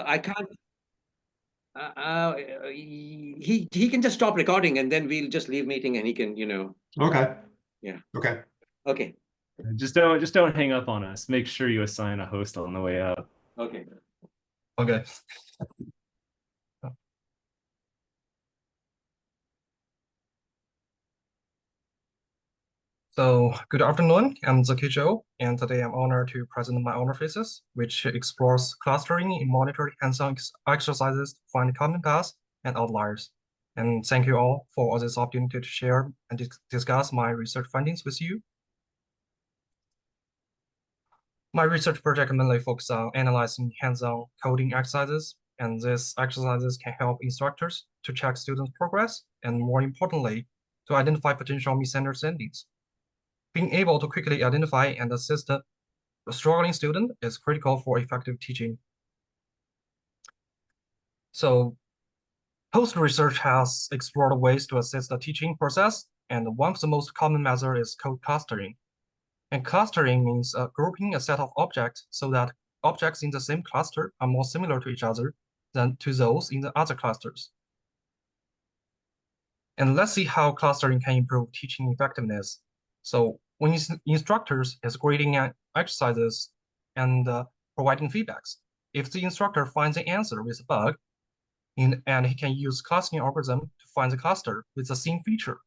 I can't. He can just stop recording and then we'll just leave meeting and he can, Okay. yeah. Okay. Okay. Just don't hang up on us. Make sure you assign a host on the way out. Okay. Okay. So good afternoon, I'm Zeqi Zhou, and today I'm honored to present my honor thesis, which explores clustering in monitored hands-on exercises to find common paths and outliers. And thank you all for this opportunity to share and discuss my research findings with you. My research project mainly focuses on analyzing hands-on coding exercises, and these exercises can help instructors to check students' progress, and more importantly, to identify potential misunderstandings. Being able to quickly identify and assist a struggling student is critical for effective teaching. So post-research has explored ways to assist the teaching process, and one of the most common methods is code clustering. And clustering means grouping a set of objects so that objects in the same cluster are more similar to each other than to those in the other clusters. And let's see how clustering can improve teaching effectiveness. So when instructors is grading exercises and providing feedbacks, if the instructor finds the answer with a bug, and he can use clustering algorithm to find the cluster with the same feature,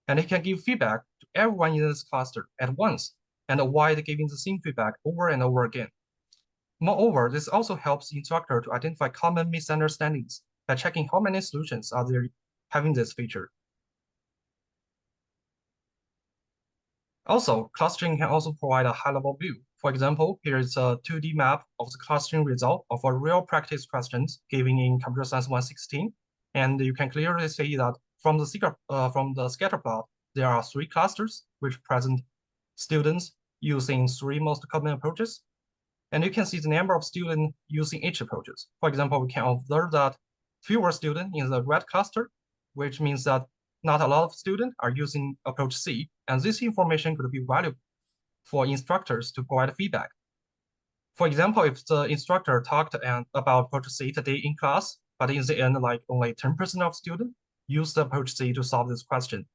and he can give feedback to everyone in this cluster at once and avoid giving the same feedback over and over again. Moreover, this also helps the instructor to identify common misunderstandings by checking how many solutions are there having this feature. Also, clustering can also provide a high-level view. For example, here is a 2D map of the clustering result of a real practice questions given in Computer Science 116. And you can clearly see that from the scatter plot, there are 3 clusters which present students using 3 most common approaches. And you can see the number of students using each approaches. For example, we can observe that fewer students in the red cluster, which means that not a lot of students are using approach C, and this information could be valuable for instructors to provide feedback. For example, if the instructor talked about approach C today in class, but in the end, like only 10% of students use the approach C to solve this question.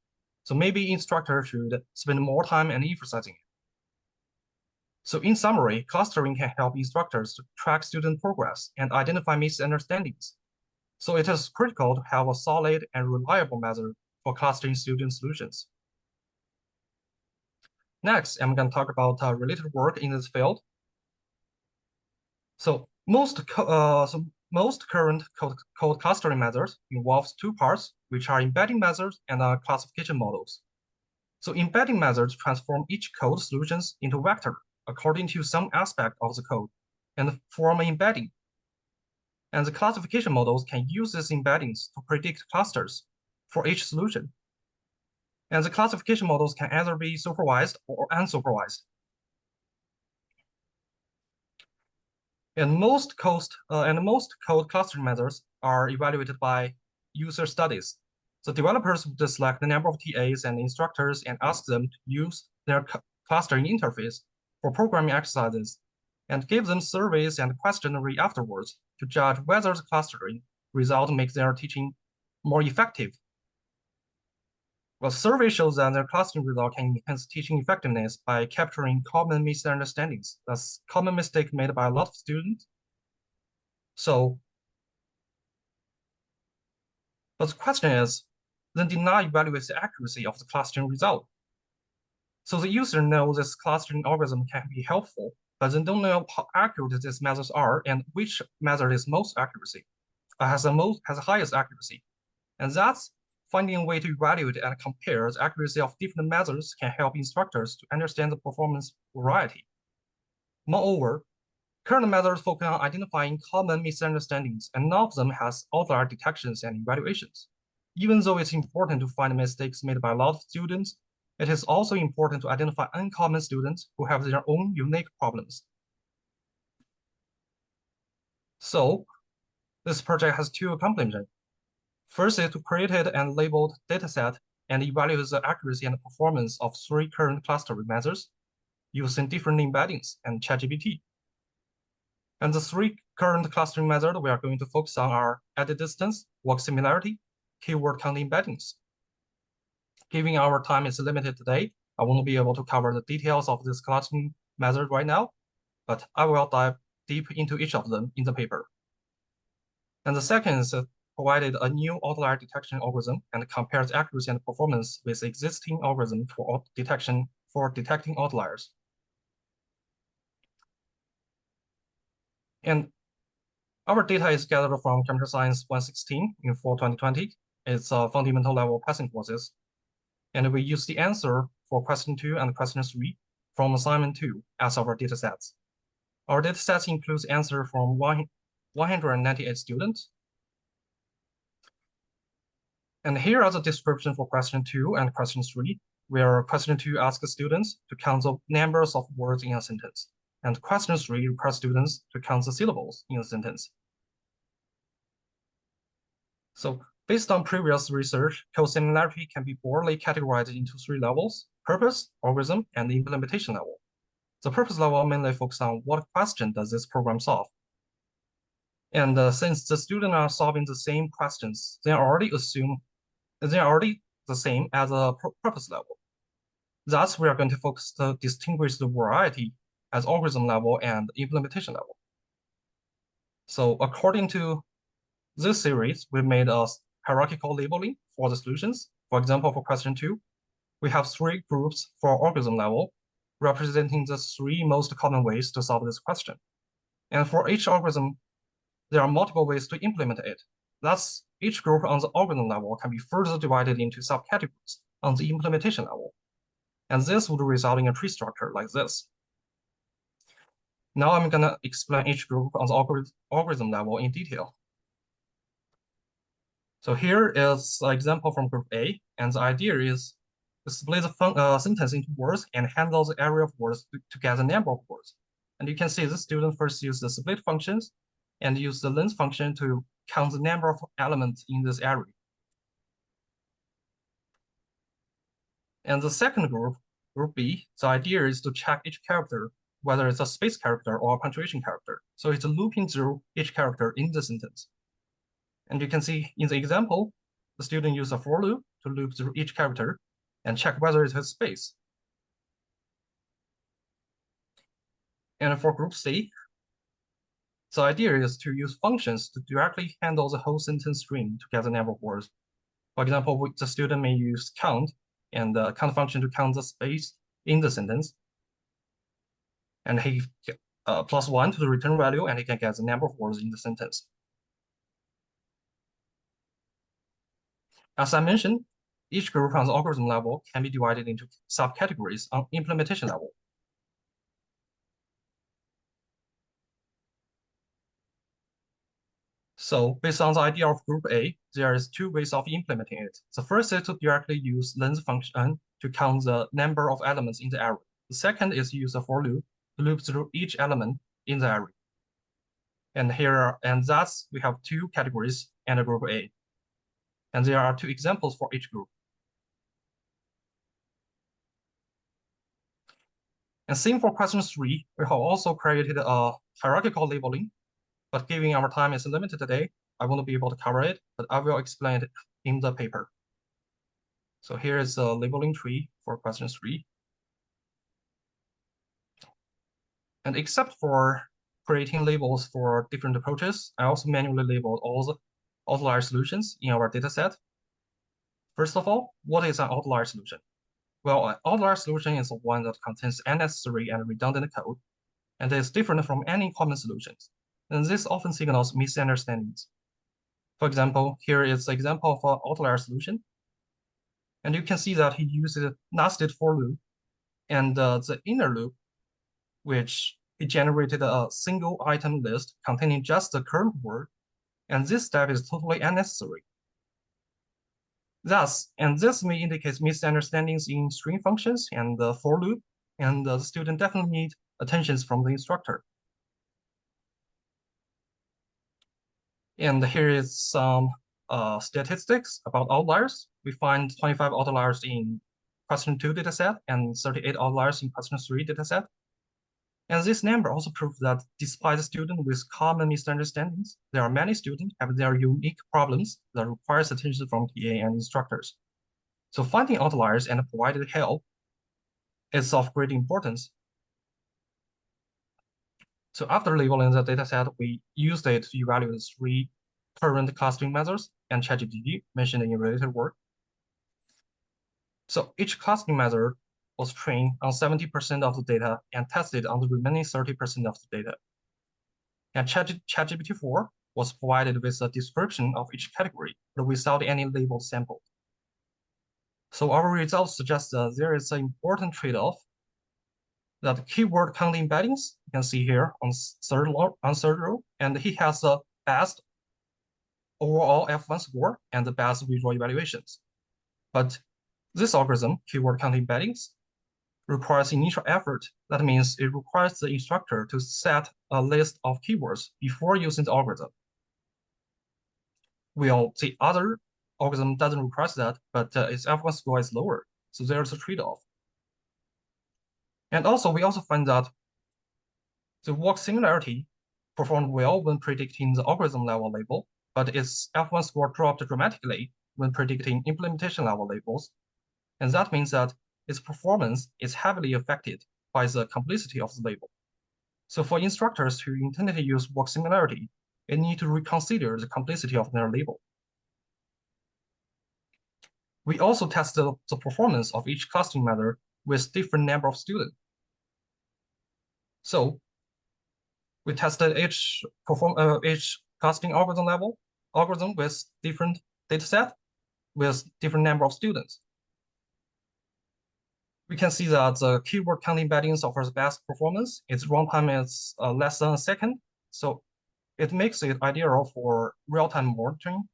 So maybe instructor should spend more time and emphasizing it. So in summary, clustering can help instructors to track student progress and identify misunderstandings. So it is critical to have a solid and reliable method for clustering student solutions. Next, I'm going to talk about related work in this field. So most current code clustering methods involves 2 parts, which are embedding methods and classification models. So embedding methods transform each code solutions into vector according to some aspect of the code and form an embedding. And the classification models can use these embeddings to predict clusters for each solution. And the classification models can either be supervised or unsupervised. And most code clustering methods are evaluated by user studies. So developers would select the number of TAs and instructors and ask them to use their clustering interface for programming exercises and give them surveys and questionnaire afterwards to judge whether the clustering result makes their teaching more effective. Well, survey shows that their clustering result can enhance teaching effectiveness by capturing common misunderstandings. That's common mistake made by a lot of students. So, but the question is, then did not evaluate the accuracy of the clustering result. So the user knows this clustering algorithm can be helpful, but then don't know how accurate these methods are and which method is most accuracy, has the highest accuracy. And that's finding a way to evaluate and compare the accuracy of different methods can help instructors to understand the performance variety. Moreover, current methods focus on identifying common misunderstandings, and none of them has outlier detections and evaluations. Even though it's important to find mistakes made by a lot of students, it is also important to identify uncommon students who have their own unique problems. So, this project has 2 accomplishments. First is to create and labeled dataset and evaluate the accuracy and performance of 3 current clustering methods using different embeddings and ChatGPT. And the three current clustering methods we are going to focus on are edit distance, work similarity, keyword count embeddings. Given our time is limited today, I won't be able to cover the details of this clustering method right now, but I will dive deep into each of them in the paper. And the second is provided a new outlier detection algorithm and compares accuracy and performance with existing algorithm for detecting outliers. And our data is gathered from Computer Science 116 in fall 2020. It's fundamental level passing courses. And we use the answer for question 2 and question 3 from assignment 2 as our data sets. Our data sets includes answer from 198 students. And here are the description for question 2 and question 3, where question 2 asks students to count the numbers of words in a sentence, and question 3 requires students to count the syllables in a sentence. So based on previous research, code similarity can be broadly categorized into 3 levels: purpose, algorithm, and implementation level. The purpose level mainly focuses on what question does this program solve. And since the students are solving the same questions, they already the same as a purpose level. Thus, we are going to focus to distinguish the variety as algorithm level and implementation level. So according to this series, we made a hierarchical labeling for the solutions. For example, for question 2, we have 3 groups for algorithm level, representing the 3 most common ways to solve this question. And for each algorithm, there are multiple ways to implement it. Thus, each group on the algorithm level can be further divided into subcategories on the implementation level. And this would result in a tree structure like this. Now I'm gonna explain each group on the algorithm level in detail. So here is an example from group A, and the idea is to split the sentence into words and handle the area of words to get the number of words. And you can see the student first use the split functions and use the length function to count the number of elements in this area. And the second group, group B, the idea is to check each character, whether it's a space character or a punctuation character. So it's looping through each character in the sentence. And you can see in the example, the student used a for loop to loop through each character and check whether it has space. And for group C, the idea is to use functions to directly handle the whole sentence string to get the number of words. For example, the student may use count and the count function to count the space in the sentence. And he +1 to the return value, and he can get the number of words in the sentence. As I mentioned, each group on the algorithm level can be divided into subcategories on implementation level. So based on the idea of group A, there is 2 ways of implementing it. The first is to directly use length function to count the number of elements in the array. The second is use a for loop to loop through each element in the array. And thus we have 2 categories and a group A. And there are 2 examples for each group. And same for question 3, we have also created a hierarchical labeling, but given our time is limited today, I won't be able to cover it, but I will explain it in the paper. So here is a labeling tree for question 3. And except for creating labels for different approaches, I also manually labeled all the outlier solutions in our dataset. First of all, what is an outlier solution? Well, an outlier solution is one that contains unnecessary and redundant code, and is different from any common solutions. And this often signals misunderstandings. For example, here is an example of an outlier solution. And you can see that he uses a nested for loop, and the inner loop, which he generated a single item list containing just the current word, and this step is totally unnecessary. Thus, and this may indicate misunderstandings in string functions and the for loop, and the student definitely need attention from the instructor. And here is some statistics about outliers. We find 25 outliers in question 2 dataset and 38 outliers in question 3 dataset. And this number also proves that despite students with common misunderstandings, there are many students have their unique problems that requires attention from TA and instructors. So finding outliers and providing help is of great importance. So after labeling the dataset, we used it to evaluate 3 current clustering methods and ChatGPT mentioned in related work. So each clustering method was trained on 70% of the data and tested on the remaining 30% of the data. And ChatGPT-4 was provided with a description of each category, but without any labeled sample. So our results suggest that there is an important trade-off that keyword count embeddings, you can see here on third row, and he has the best overall F1 score and the best visual evaluations. But this algorithm, keyword count embeddings, requires initial effort. That means it requires the instructor to set a list of keywords before using the algorithm. Well, the other algorithm doesn't require that, but its F1 score is lower. So there's a trade-off. And also, we also find that the work similarity performed well when predicting the algorithm level label, but its F1 score dropped dramatically when predicting implementation level labels. And that means that its performance is heavily affected by the complexity of the label. So for instructors who intend to use work similarity, they need to reconsider the complexity of their label. We also tested the performance of each clustering method with different number of students. So we tested each clustering algorithm with different dataset with different number of students. We can see that the keyword count embeddings offers best performance. Its runtime is less than a second, so it makes it ideal for real-time monitoring.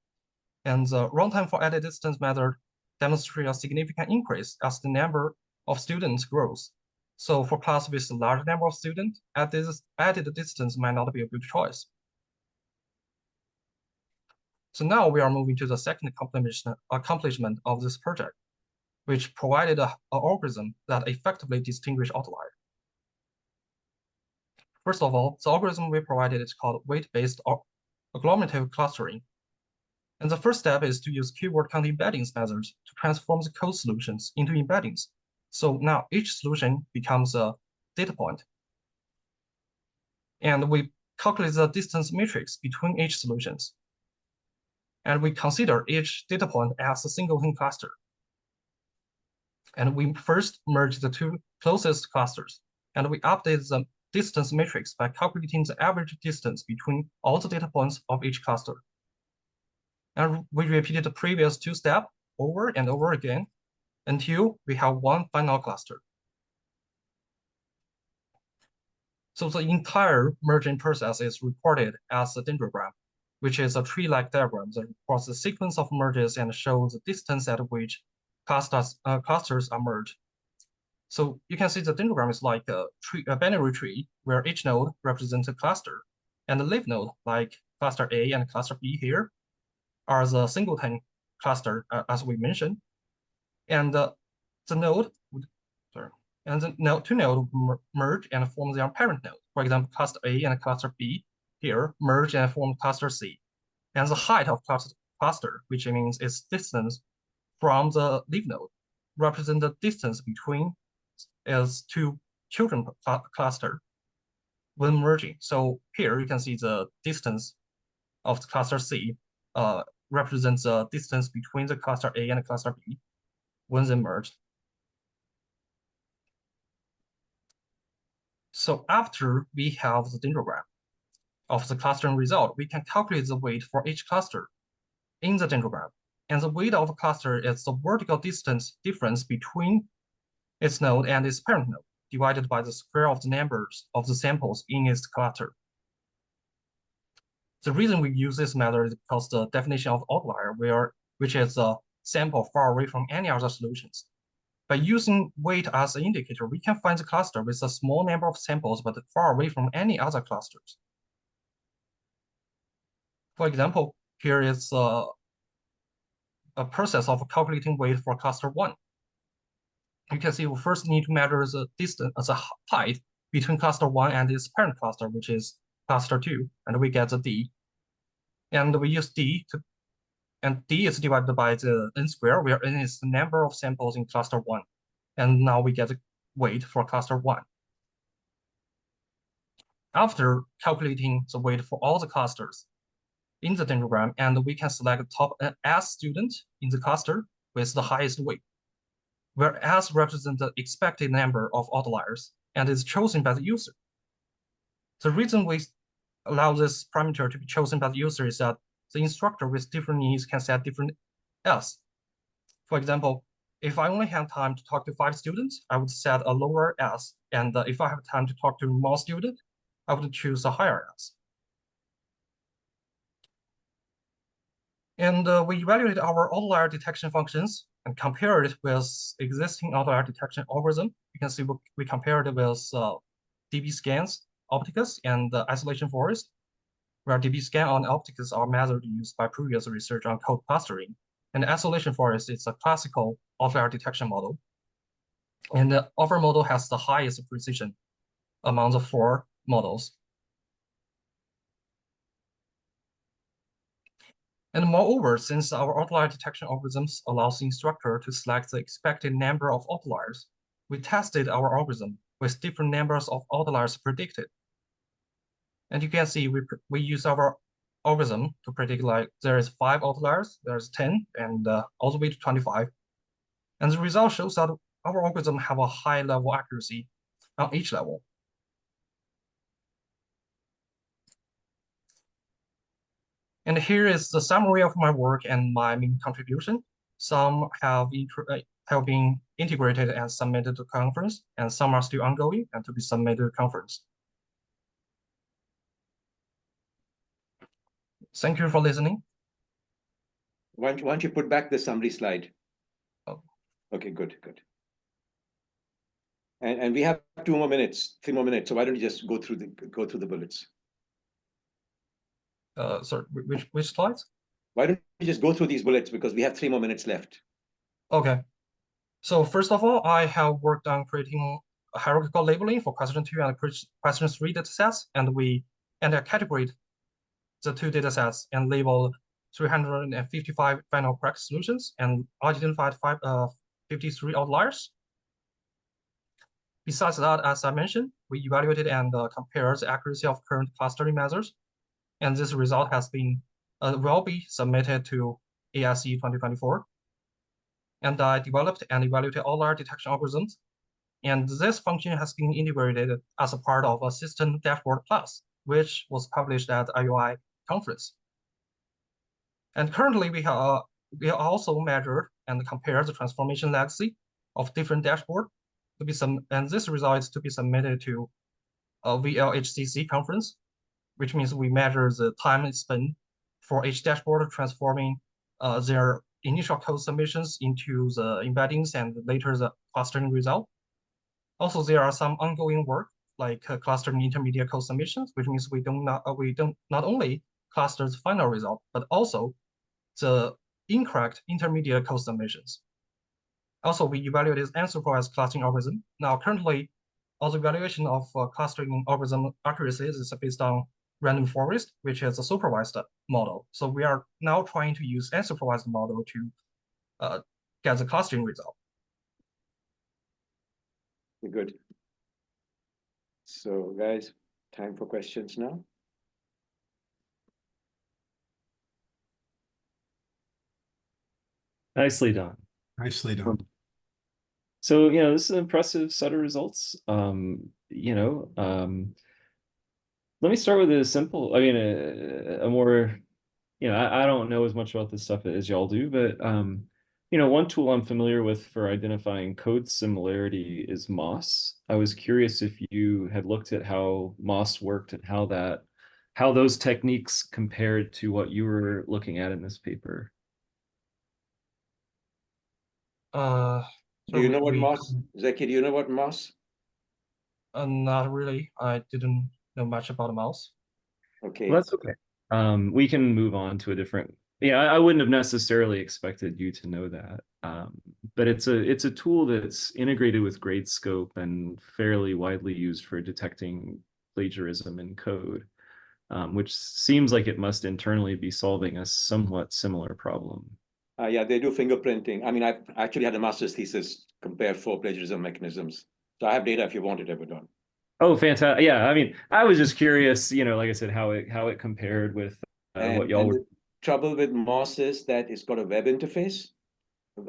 And the runtime for added distance method demonstrates a significant increase as the number of students grows. So for class with a large number of students, added distance might not be a good choice. So now we are moving to the second accomplishment of this project, which provided an algorithm that effectively distinguishes outliers. First of all, the algorithm we provided is called weight-based agglomerative clustering. And the first step is to use keyword count embeddings methods to transform the code solutions into embeddings. So now each solution becomes a data point. And we calculate the distance matrix between each solutions. And we consider each data point as a singleton cluster. And we first merge the 2 closest clusters, and we update the distance matrix by calculating the average distance between all the data points of each cluster. And we repeated the previous 2 steps over and over again until we have one final cluster. So the entire merging process is recorded as a dendrogram, which is a tree-like diagram that records the sequence of merges and shows the distance at which clusters are merged. So you can see the dendrogram is like a binary tree where each node represents a cluster, and the leaf node, like cluster A and cluster B here, are the singleton cluster as we mentioned, and the node would and the two nodes merge and form their parent node. For example, cluster A and cluster B here merge and form cluster C, and the height of cluster, which means its distance from the leaf node, represent the distance between its 2 children cluster when merging. So here you can see the distance of the cluster C represents the distance between the cluster A and cluster B when they merged. So after we have the dendrogram of the clustering result, we can calculate the weight for each cluster in the dendrogram. And the weight of a cluster is the vertical distance difference between its node and its parent node, divided by the square of the numbers of the samples in its cluster. The reason we use this method is because the definition of outlier, which is a sample far away from any other solutions. By using weight as an indicator, we can find the cluster with a small number of samples, but far away from any other clusters. For example, here is a process of calculating weight for cluster 1. You can see we first need to measure the distance, the height between cluster 1 and its parent cluster, which is cluster 2, and we get the D. And we use D to, and D is divided by the n square, where n is the number of samples in cluster 1. And now we get the weight for cluster 1. After calculating the weight for all the clusters in the dendrogram, and we can select the top S student in the cluster with the highest weight, where S represents the expected number of outliers and is chosen by the user. The reason we allow this parameter to be chosen by the user is that the instructor with different needs can set different S. For example, if I only have time to talk to 5 students, I would set a lower S, and if I have time to talk to more students, I would choose a higher S. And we evaluate our outlier detection functions and compare it with existing outlier detection algorithm. You can see we compared it with dbSCAN's Opticus and the isolation forest, where dbSCAN and Opticus are methods used by previous research on code clustering. And the isolation forest is a classical outlier detection model. And our model has the highest precision among the 4 models. And moreover, since our outlier detection algorithms allows the instructor to select the expected number of outliers, we tested our algorithm with different numbers of outliers predicted. And you can see we use our algorithm to predict, like, there is 5 outliers, there's 10, and all the way to 25. And the result shows that our algorithm have a high level accuracy on each level. And here is the summary of my work and my main contribution. Some have been integrated and submitted to conference, and some are still ongoing and to be submitted to conference. Thank you for listening. Why don't you put back the summary slide? Oh. Okay, good. And we have 3 more minutes. So why don't you just go through the bullets? Sorry, which slides? Why don't you just go through these bullets, because we have 3 more minutes left. Okay. So first of all, I have worked on creating a hierarchical labeling for question 2 and question 3 datasets, and I categorized the 2 datasets and labeled 355 final correct solutions and identified 53 outliers. Besides that, as I mentioned, we evaluated and compared the accuracy of current clustering methods, and this result has been will be submitted to ASE 2024. And I developed and evaluated outlier detection algorithms, and this function has been integrated as a part of a System Dashboard Plus, which was published at IUI conference. And currently, we have also measured and compared the transformation legacy of different dashboards to be and this result is to be submitted to a VLHCC conference, which means we measure the time spent for each dashboard transforming their initial code submissions into the embeddings and later the clustering result. Also, there are some ongoing work like clustering intermediate code submissions, which means we don't not only cluster the final result, but also the incorrect intermediate code submissions. Also, we evaluated unsupervised clustering algorithm. Now, currently, all the evaluation of clustering algorithm accuracy is based on random forest, which is a supervised model. So we are now trying to use unsupervised model to get the clustering result. Good. So guys, time for questions now. Nicely done. Nicely done. So, this is an impressive set of results. Let me start with a simple, a more, I don't know as much about this stuff as y'all do, but, one tool I'm familiar with for identifying code similarity is MOS. I was curious if you had looked at how MOS worked and how those techniques compared to what you were looking at in this paper. Do you know what MOS? Zeqi, do you know what MOS? Not really. I didn't know much about MOS. Okay. Well, that's okay. We can move on to a different Yeah, I wouldn't have necessarily expected you to know that. But it's a tool that's integrated with Gradescope and fairly widely used for detecting plagiarism in code, which seems like it must internally be solving a somewhat similar problem. Yeah, they do fingerprinting. I mean, I've actually had a master's thesis compare 4 plagiarism mechanisms. So I have data if you want it ever done. Oh, fantastic! Yeah, I mean, I was just curious, like I said, how it compared with what y'all And were. the trouble with Moss is that it's got a web interface.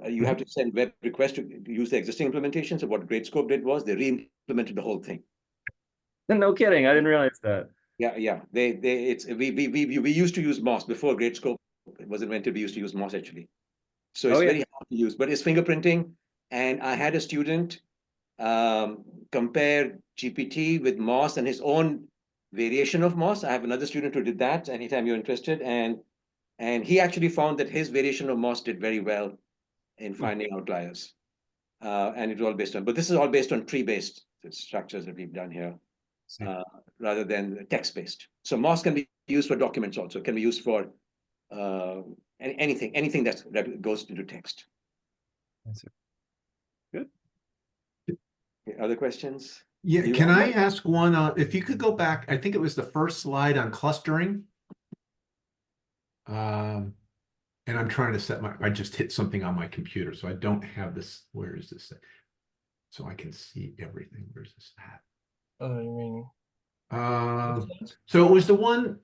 You have to send web requests to use the existing implementation. So what Gradescope did was they re-implemented the whole thing. No kidding, I didn't realize that. Yeah. We used to use Moss before Gradescope was invented. We used to use Moss actually. So it's Oh yeah. very hard to use, but it's fingerprinting. And I had a student compare GPT with Moss and his own variation of Moss. I have another student who did that anytime you're interested. And he actually found that his variation of Moss did very well in finding outliers. And it was all based on, but this is all based on tree-based structures that we've done here, rather than text-based. So Moss can be used for documents also. It can be used for anything that goes into text. That's it. Good. Okay, other questions? Yeah, can I ask one? If you could go back, I think it was the first slide on clustering. And I'm trying to set I just hit something on my computer, so I don't have this. Where is this? So I can see everything. Where's this at? You mean? So it was the one.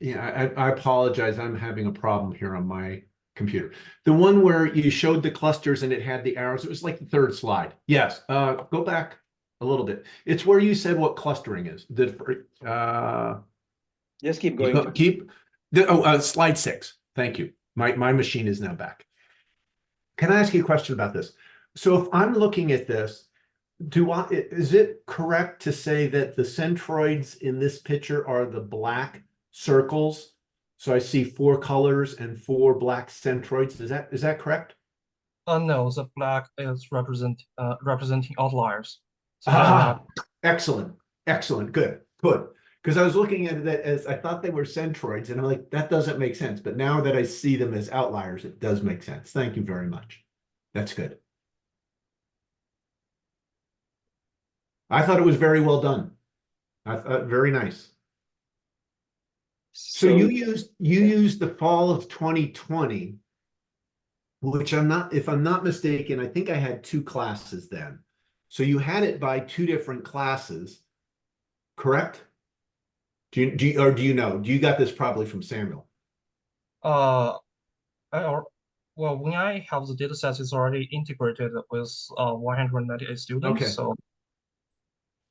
Yeah, I apologize. I'm having a problem here on my computer. The one where you showed the clusters and it had the arrows. It was like the third slide. Yes. Go back a little bit. It's where you said what clustering is. Just keep going. Slide 6. Thank you. My machine is now back. Can I ask you a question about this? So if I'm looking at this, is it correct to say that the centroids in this picture are the black circles? So I see 4 colors and 4 black centroids. Is that correct? No, the black is representing outliers. So excellent, good. Because I was looking at it as I thought they were centroids, and I'm like, that doesn't make sense. But now that I see them as outliers, it does make sense. Thank you very much. That's good. I thought it was very well done. I thought very nice. So you used the fall of 2020, which if I'm not mistaken, I think I had 2 classes then. So you had it by 2 different classes, correct? Do you know? Do you got this probably from Samuel? well, when I have the data set, it's already integrated with 198 students. Okay. So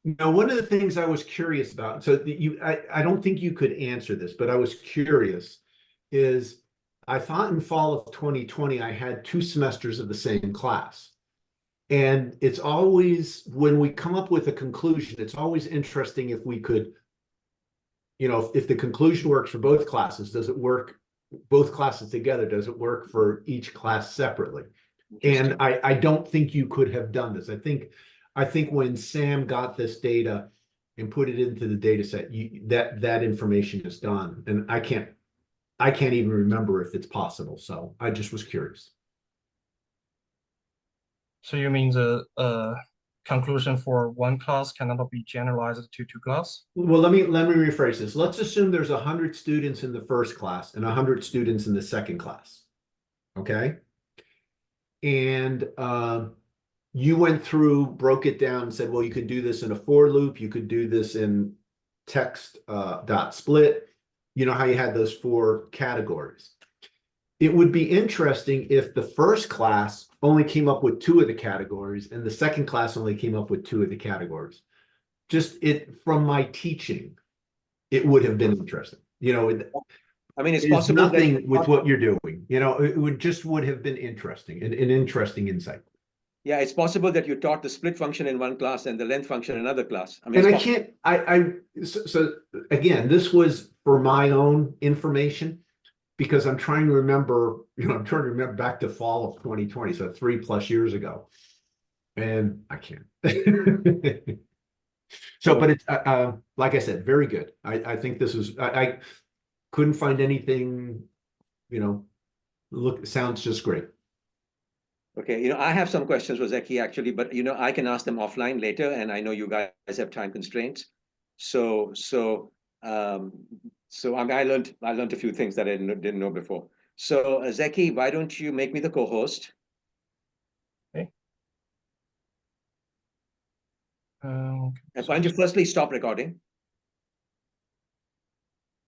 now, one of the things I was curious about, so I don't think you could answer this, but I was curious, is I thought in fall of 2020, I had 2 semesters of the same class. And it's always, when we come up with a conclusion, it's always interesting if we could, if the conclusion works for both classes, does it work both classes together? Does it work for each class separately? And I don't think you could have done this. I think when Sam got this data and put it into the data set, that information is done. And I can't even remember if it's possible. So I just was curious. So you mean the conclusion for one class cannot be generalized to 2 classes? Well, let me rephrase this. Let's assume there's 100 students in the first class and 100 students in the second class. Okay. And you went through, broke it down, and said, well, you could do this in a for loop. You could do this in text dot split. You know how you had those 4 categories. It would be interesting if the first class only came up with 2 of the categories and the second class only came up with 2 of the categories. Just from my teaching, it would have been interesting. I mean, it's possible nothing with what you're doing. It would have been interesting, an interesting insight. Yeah, it's possible that you taught the split function in one class and the length function in another class. I mean, and so again, this was for my own information, because I'm trying to remember, I'm trying to remember back to fall of 2020, so 3+ years ago, and I can't. So, but it's like I said, very good. I think this was, I couldn't find anything sounds just great. Okay, I have some questions for Zeqi actually, but I can ask them offline later, and I know you guys have time constraints. So I learned a few things that I didn't know before. So Zeqi, why don't you make me the co-host? Okay. And why don't you firstly stop recording?